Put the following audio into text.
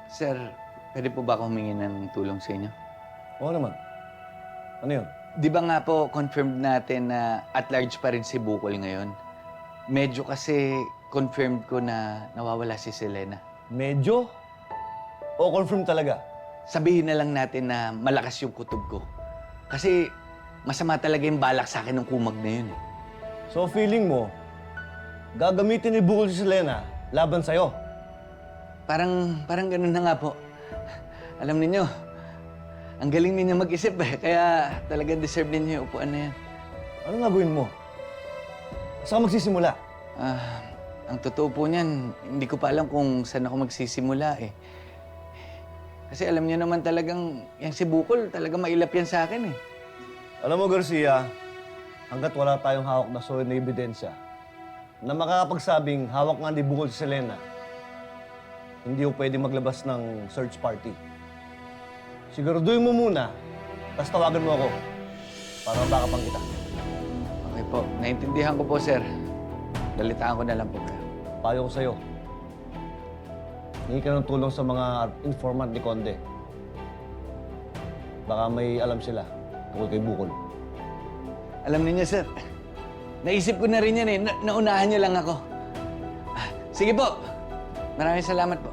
Sir, pwede po ba ako humingi ng tulong sa inyo? Oo naman. Ano yun? Di ba nga po, confirmed natin na at large pa rin si Bukol ngayon? Medyo kasi confirmed ko na nawawala si Selena. Medyo? O confirm talaga? Sabihin na lang natin na malakas yung kutob ko. Kasi masama talaga yung balak sa akin ng kumag na yun eh. So feeling mo, gagamitin ni Bukol si Selena laban sa'yo? Parang ganun na nga po. Alam niyo, ang galing ninyo mag-isip eh. Kaya talagang deserve ninyo yung upuan na yan. Ano gagawin mo? Saan ka magsisimula? Ang totoo po niyan, hindi ko pa alam kung saan ako magsisimula eh. Kasi alam niyo naman talagang, yung si Bukol, talagang mailap yan sa akin eh. Alam mo, Garcia, hanggat wala tayong hawak na solid na ebidensya na makakapagsabing hawak nga ni Bukol si Selena, hindi ko pwede maglabas ng search party. Siguraduhin mo muna, tapos tawagan mo ako para mabakapan kita. Okay po, naintindihan ko po sir. Dalitaan ko na lang po kayo. Payo ko sa'yo. Hingi ka ng tulong sa mga informant ni Conde. Baka may alam sila tungkol kay Bukol. Alam niyo sir, naisip ko na rin yan eh. Naunahan niyo lang ako. Sige po, maraming salamat po.